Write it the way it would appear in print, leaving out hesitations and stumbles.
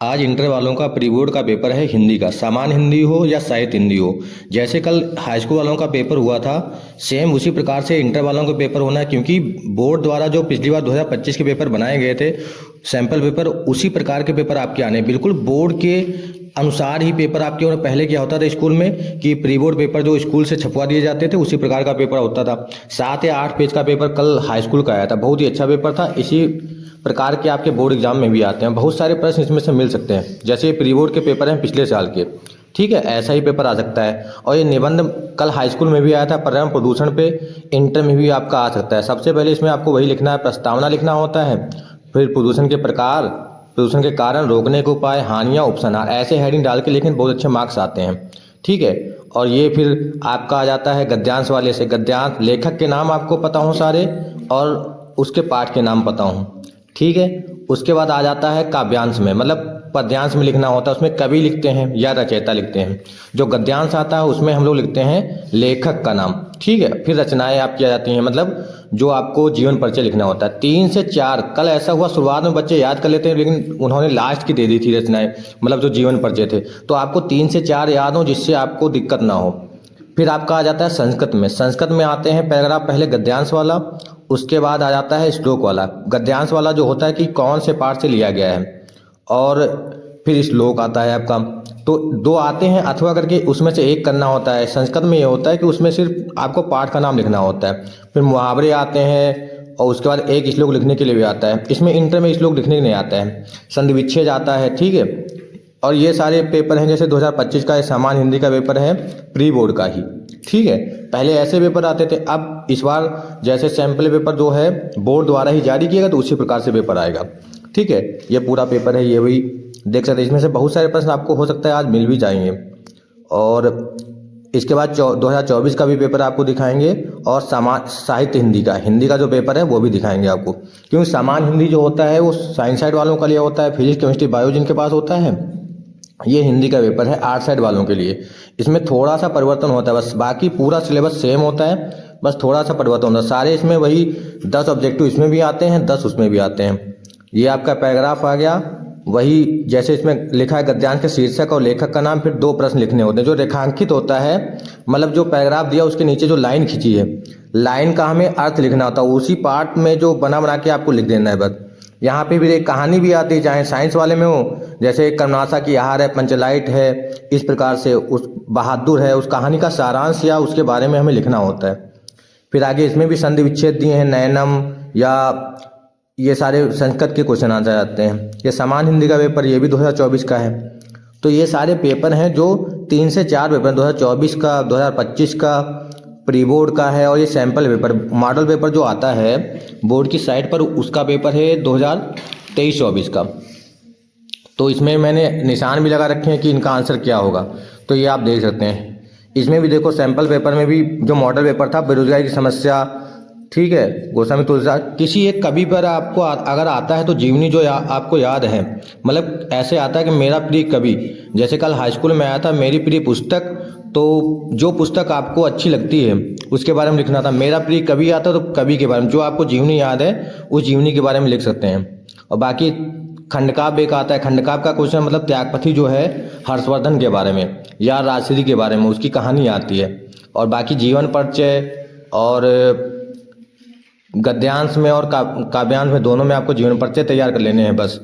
आज इंटर वालों का प्री बोर्ड का पेपर है हिंदी का। सामान्य हिंदी हो या साहित्य हिंदी हो, जैसे कल हाई स्कूल वालों का पेपर हुआ था, सेम उसी प्रकार से इंटर वालों का पेपर होना है। क्योंकि बोर्ड द्वारा जो पिछली बार 2025 के पेपर बनाए गए थे, सैंपल पेपर, उसी प्रकार के पेपर आपके आने हैं। बिल्कुल बोर्ड के अनुसार ही पेपर आपके। और पहले क्या होता था स्कूल में कि प्री बोर्ड पेपर जो स्कूल से छपवा दिए जाते थे, उसी प्रकार का पेपर होता था। 7 या 8 पेज का पेपर कल हाई स्कूल का आया था, बहुत ही अच्छा पेपर था। इसी प्रकार के आपके बोर्ड एग्जाम में भी आते हैं, बहुत सारे प्रश्न इसमें से मिल सकते हैं। जैसे ये प्री बोर्ड के पेपर हैं पिछले साल के, ठीक है, ऐसा ही पेपर आ सकता है। और ये निबंध कल हाई स्कूल में भी आया था, पर्यावरण प्रदूषण पे, इंटर में भी आपका आ सकता है। सबसे पहले इसमें आपको वही लिखना है, प्रस्तावना लिखना होता है, फिर प्रदूषण के प्रकार, प्रदूषण के कारण, रोकने के उपाय, हानियाँ, उपसंहार, ऐसे हेडिंग डाल के लेकिन बहुत अच्छे मार्क्स आते हैं, ठीक है। और ये फिर आपका आ जाता है गद्यांश वाले से। गद्यांश लेखक के नाम आपको पता हो सारे, और उसके पाठ के नाम पता हो, ठीक है। उसके बाद आ जाता है काव्यांश में, मतलब पद्यांश में लिखना होता है, उसमें कवि लिखते हैं या रचयिता लिखते हैं। जो गद्यांश आता है उसमें हम लोग लिखते हैं लेखक का नाम, ठीक है। फिर रचनाएं आपकी आ जाती हैं, मतलब जो आपको जीवन परिचय लिखना होता है। 3 से 4 कल ऐसा हुआ, शुरुआत में बच्चे याद कर लेते हैं, लेकिन उन्होंने लास्ट की दे दी थी रचनाएं, मतलब जो जीवन परिचय थे। तो आपको 3 से 4 याद हो, जिससे आपको दिक्कत ना हो। फिर आपका आ जाता है संस्कृत में। संस्कृत में आते हैं पैराग्राफ, पहले गद्यांश वाला, उसके बाद आ जाता है श्लोक वाला। गद्यांश वाला जो होता है कि कौन से पाठ से लिया गया है, और फिर श्लोक आता है आपका। तो 2 आते हैं अथवा करके, उसमें से एक करना होता है। संस्कृत में ये होता है कि उसमें सिर्फ आपको पाठ का नाम लिखना होता है। फिर मुहावरे आते हैं, और उसके बाद एक श्लोक लिखने के लिए भी आता है। इसमें इंटर में श्लोक लिखने के नहीं आता है। संधि विच्छेद आता है, ठीक है। और ये सारे पेपर हैं, जैसे 2025 का सामान्य हिंदी का पेपर है प्री बोर्ड का ही, ठीक है। पहले ऐसे पेपर आते थे, अब इस बार जैसे सैंपल पेपर जो है बोर्ड द्वारा ही जारी किएगा, तो उसी प्रकार से पेपर आएगा, ठीक है। ये पूरा पेपर है, ये भी देख सकते हैं। इसमें से बहुत सारे प्रश्न आपको हो सकता है आज मिल भी जाएंगे। और इसके बाद 2024 का भी पेपर आपको दिखाएंगे, और साहित्य हिंदी का जो पेपर है वो भी दिखाएंगे आपको। क्योंकि सामान्य हिंदी जो होता है वो साइंस साइड वालों का लिए होता है, फिजिक्स केमिस्ट्री बायो जिनके पास होता है। ये हिंदी का पेपर है आर्ट साइड वालों के लिए। इसमें थोड़ा सा परिवर्तन होता है बस, बाकी पूरा सिलेबस सेम होता है, बस थोड़ा सा परिवर्तन होता है। सारे इसमें वही 10 ऑब्जेक्टिव इसमें भी आते हैं, 10 उसमें भी आते हैं। ये आपका पैराग्राफ आ गया, वही जैसे इसमें लिखा है गद्यांश के शीर्षक और लेखक का नाम, फिर 2 प्रश्न लिखने होते हैं। जो रेखांकित होता है, मतलब जो पैराग्राफ दिया उसके नीचे जो लाइन खींची है, लाइन का हमें अर्थ लिखना होता है, उसी पार्ट में जो बना बना के आपको लिख देना है बस। यहाँ पे भी एक कहानी भी आती है, चाहे साइंस वाले में हो, जैसे कर्मनाशा की आहार है, पंचलाइट है, इस प्रकार से उस बहादुर है, उस कहानी का सारांश या उसके बारे में हमें लिखना होता है। फिर आगे इसमें भी संधि विच्छेद दिए हैं, नयनम, या ये सारे संस्कृत के क्वेश्चन आते जाते हैं। ये सामान्य हिंदी का पेपर, ये भी 2024 का है। तो ये सारे पेपर हैं जो 3 से 4 पेपर, 2024 का, 2025 का, प्री बोर्ड का है। और ये सैंपल पेपर, मॉडल पेपर जो आता है बोर्ड की साइट पर, उसका पेपर है 2023-24 का। तो इसमें मैंने निशान भी लगा रखे हैं कि इनका आंसर क्या होगा, तो ये आप देख सकते हैं। इसमें भी देखो, सैंपल पेपर में भी जो मॉडल पेपर था, बेरोजगारी की समस्या, ठीक है, गोस्वामी तुलसीदास, किसी एक कवि पर आपको अगर आता है तो जीवनी जो आपको याद है, मतलब ऐसे आता है कि मेरा प्रिय कवि, जैसे कल हाई स्कूल में आया था मेरी प्रिय पुस्तक, तो जो पुस्तक आपको अच्छी लगती है उसके बारे में लिखना था। मेरा प्रिय कवि आता है तो कवि के बारे में, जो आपको जीवनी याद है उस जीवनी के बारे में लिख सकते हैं। और बाकी खंडकाव्य एक आता है, खंडकाव्य का क्वेश्चन मतलब त्यागपथी जो है हर्षवर्धन के बारे में या राजश्री के बारे में, उसकी कहानी आती है। और बाकी जीवन परिचय और गद्यांश में और काव्यांश में, दोनों में आपको जीवन परिचय तैयार कर लेने हैं बस।